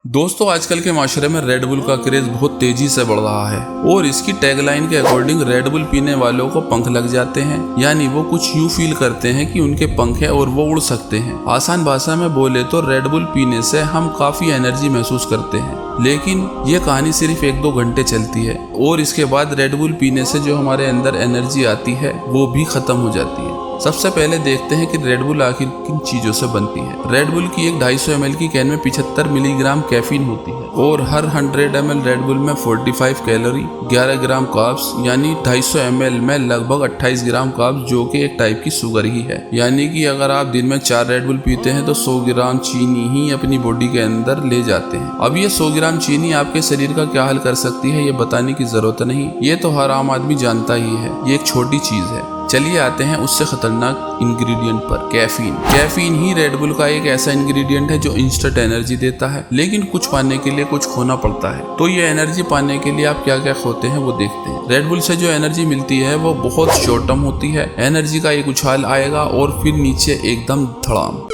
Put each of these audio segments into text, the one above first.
दोस्तों आजकल के माशरे में रेड बुल का क्रेज बहुत तेजी से बढ़ रहा है और इसकी टैगलाइन के अकॉर्डिंग रेड बुल पीने वालों को पंख लग जाते हैं, यानी वो कुछ यूं फील करते हैं कि उनके पंख है और वो उड़ सकते हैं। आसान भाषा में बोले तो रेड बुल पीने से हम काफी एनर्जी महसूस करते हैं, लेकिन ये कहानी सिर्फ 1-2 घंटे चलती है और इसके बाद रेड बुल पीने से जो हमारे अंदर एनर्जी आती है वो भी खत्म हो जाती है। सबसे पहले देखते हैं कि रेड बुल आखिर किन चीजों से बनती है। रेड बुल की एक 250 ml की कैन में 75 मिलीग्राम कैफीन होती है और हर 100 ml रेड बुल में 45 कैलोरी, 11 ग्राम कार्ब्स, यानी 250 ml में लगभग 28 ग्राम कार्ब्स, जो कि एक टाइप की शुगर ही है। यानी कि अगर आप दिन में 4 रेड बुल पीते हैं तो 100 ग्राम चीनी ही अपनी बॉडी के अंदर ले जाते हैं। अब ये 100 ग्राम चीनी आपके शरीर का क्या हाल कर सकती है ये बताने की जरूरत नहीं, ये तो हर आम आदमी जानता ही है। ये एक छोटी चीज है। चलिए आते हैं उससे खतरनाक इंग्रेडिएंट पर, कैफीन। कैफीन ही रेड बुल का एक ऐसा इंग्रेडिएंट है जो इंस्टेंट एनर्जी देता है, लेकिन कुछ पाने के लिए कुछ खोना पड़ता है। तो ये एनर्जी पाने के लिए आप क्या क्या खोते हैं वो देखते हैं। रेड बुल से जो एनर्जी मिलती है वो बहुत शॉर्ट टर्म होती है। एनर्जी का एक उछाल आएगा और फिर नीचे एकदम धड़ाम।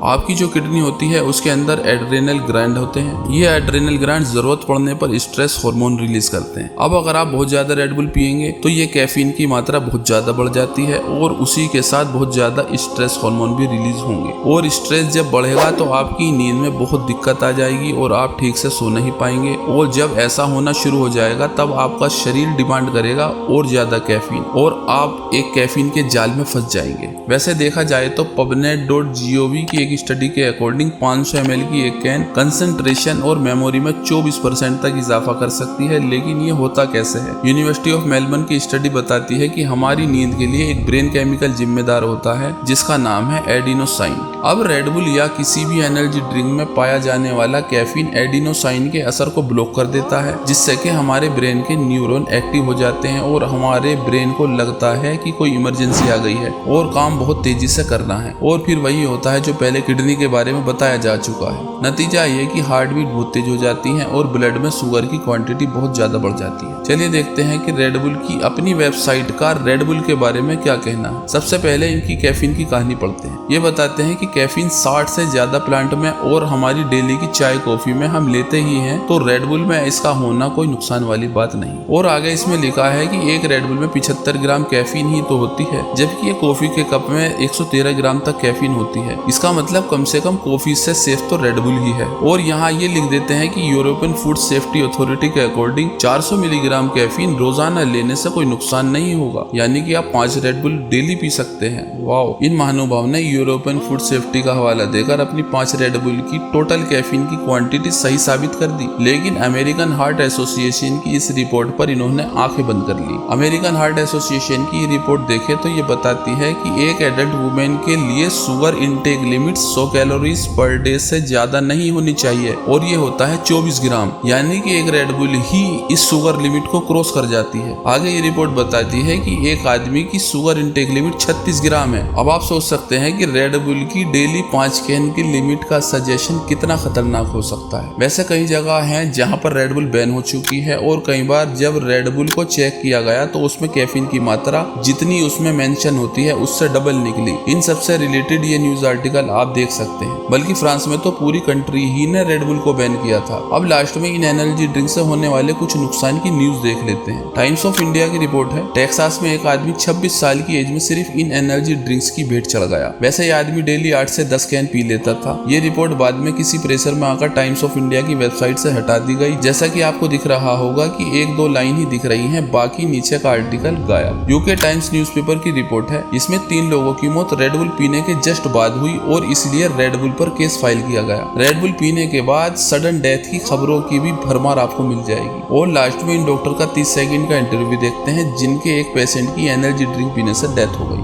आपकी जो किडनी होती है उसके अंदर एड्रेनल ग्लैंड होते हैं। ये एड्रेनल ग्लैंड जरूरत पड़ने पर स्ट्रेस हार्मोन रिलीज करते हैं। अब अगर आप बहुत ज्यादा रेड बुल पिएंगे तो ये कैफीन की मात्रा बहुत ज्यादा बढ़ जाती है और उसी के साथ बहुत ज्यादा स्ट्रेस हार्मोन भी रिलीज होंगे और स्ट्रेस जब बढ़ेगा तो आपकी नींद में बहुत दिक्कत आ जाएगी और आप ठीक से सो नहीं पाएंगे। और जब ऐसा होना शुरू हो जाएगा तब आपका शरीर डिमांड करेगा और ज्यादा कैफीन और आप एक कैफीन के जाल में फंस जाएंगे। वैसे देखा जाए तो pubmed.gov की एक स्टडी के अकॉर्डिंग 500 ml की एक कैन कंसंट्रेशन और मेमोरी में 24% तक इजाफा कर सकती है। लेकिन ये होता कैसे है? यूनिवर्सिटी ऑफ मेलबर्न की स्टडी बताती है कि हमारी नींद के लिए एक ब्रेन केमिकल जिम्मेदार होता है जिसका नाम है एडिनोसाइन। अब रेड बुल या किसी भी एनर्जी ड्रिंक में पाया जाने वाला कैफीन एडिनोसाइन के असर को ब्लॉक कर देता है, जिससे कि हमारे ब्रेन के न्यूरॉन एक्टिव हो जाते हैं और हमारे ब्रेन को लगता है कि कोई इमरजेंसी आ गई है और काम बहुत तेजी से करना है। और फिर वही होता है जो पहले किडनी के बारे में बताया जा चुका है। नतीजा ये कि हार्ट बीट बहुत तेज हो जाती है और ब्लड में शुगर की क्वांटिटी बहुत ज्यादा बढ़ जाती है। चलिए देखते हैं कि रेड बुल की अपनी वेबसाइट का रेड बुल के बारे में क्या कहना है। सबसे पहले इनकी कैफीन की कहानी पढ़ते हैं। ये बताते हैं कि कैफीन 60 से ज्यादा प्लांट में और हमारी डेली की चाय कॉफी में हम लेते ही हैं, तो रेड बुल में इसका होना कोई नुकसान वाली बात नहीं। और आगे इसमें लिखा है कि एक रेड बुल में 75 ग्राम कैफीन ही तो होती है, जबकि ये कॉफी के कप में 113 ग्राम तक कैफीन होती है। इसका मतलब कम से कम कॉफी से सेफ तो रेड बुल ही है। और यहाँ ये लिख देते हैं कि यूरोपियन फूड सेफ्टी अथॉरिटी के अकॉर्डिंग 400 मिलीग्राम कैफीन रोजाना लेने से कोई नुकसान नहीं होगा, यानी कि आप 5 रेड बुल डेली पी सकते हैं। वाओ! इन महानुभाव ने यूरोपियन फूड सेफ्टी का हवाला देकर अपनी 5 रेड बुल की टोटल कैफीन की क्वांटिटी सही साबित कर दी। लेकिन अमेरिकन हार्ट एसोसिएशन की इस रिपोर्ट पर इन्होंने आंखें बंद कर ली। अमेरिकन हार्ट एसोसिएशन की रिपोर्ट देखे तो ये बताती है कि एक एडल्ट वुमेन के लिए sugar intake limit 100 calories per day से ज्यादा नहीं होनी चाहिए और ये होता है 24 ग्राम, यानी कि एक रेड बुल ही इस शुगर लिमिट को क्रॉस कर जाती है। आगे ये रिपोर्ट बताती है कि एक आदमी की शुगर इंटेक लिमिट 36 ग्राम है। अब आप सोच सकते हैं कि रेड बुल की डेली 5 कैन की लिमिट का सजेशन कितना खतरनाक हो सकता है। वैसे कई जगह हैं जहां पर रेड बुल बैन हो चुकी है और कई बार जब रेड बुल को चेक किया गया तो उसमें कैफीन की मात्रा जितनी उसमें मेंशन होती है उससे डबल निकली। इन सबसे रिलेटेड ये न्यूज आर्टिकल आप देख सकते हैं। बल्कि फ्रांस में तो पूरी कंट्री ही ने रेड बुल को बैन किया था। अब लास्ट में इन एनर्जी ड्रिंक से होने वाले कुछ नुकसान की न्यूज देख लेते हैं। टाइम्स ऑफ इंडिया की रिपोर्ट है, टेक्सास में एक आदमी 26 साल की एज में सिर्फ इन एनर्जी ड्रिंक्स की भेंट चढ़ गया। वैसे ये आदमी डेली 8 से 10 कैन पी लेता था। ये रिपोर्ट बाद में किसी प्रेशर में आकर टाइम्स ऑफ इंडिया की वेबसाइट से हटा दी गई। जैसा कि आपको दिख रहा होगा कि 1-2 लाइन ही दिख रही है, बाकी नीचे का आर्टिकल गायब। यूके टाइम्स न्यूज़पेपर की रिपोर्ट है, इसमें 3 लोगों की मौत रेड बुल पीने के जस्ट बाद हुई और इसलिए रेड बुल पर केस फाइल किया गया। रेड बुल पीने के बाद सडन डेथ की खबरों की भी भरमार आपको मिल जाएगी। और लास्ट में इन डॉक्टर का 30 सेकंड का इंटरव्यू देखते हैं जिनके एक पेशेंट की एनर्जी ड्रिंक पीने से डेथ हो गई।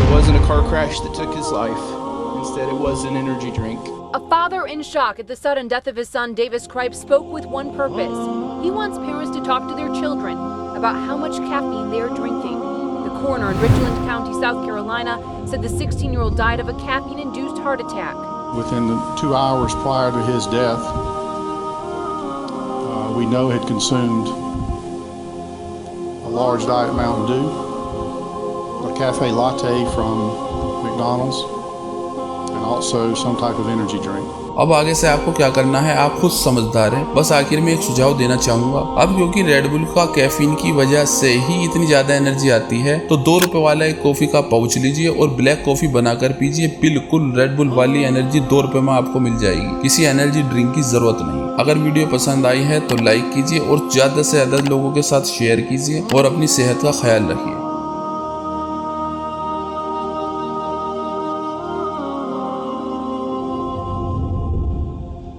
It wasn't a car crash that took his life. Instead, it was an energy drink. A father in shock at the sudden death of his son, Davis Cripe, spoke with one purpose. He wants parents to talk to their children about how much caffeine they are drinking. The coroner in Richland County, South Carolina, said the 16-year-old died of a caffeine-induced heart attack. Within the 2 hours prior to his death, we know had consumed a large diet Mountain Dew. a cafe latte from McDonald's, and also some type of energy drink. अब आगे से आपको क्या करना है, आप खुद समझदार हैं। बस आखिर में एक सुझाव देना चाहूंगा, अब क्योंकि रेड बुल का कैफीन की वजह से ही इतनी ज्यादा एनर्जी आती है, तो 2 रुपए वाला एक कॉफी का पाउच लीजिए और ब्लैक कॉफी बनाकर पीजिए। बिल्कुल रेड बुल वाली एनर्जी 2 रुपए में आपको मिल जाएगी। किसी एनर्जी ड्रिंक की जरूरत नहीं। अगर वीडियो पसंद आई है तो लाइक कीजिए और ज्यादा से ज्यादा लोगों के साथ शेयर कीजिए और अपनी सेहत का ख्याल रखिए।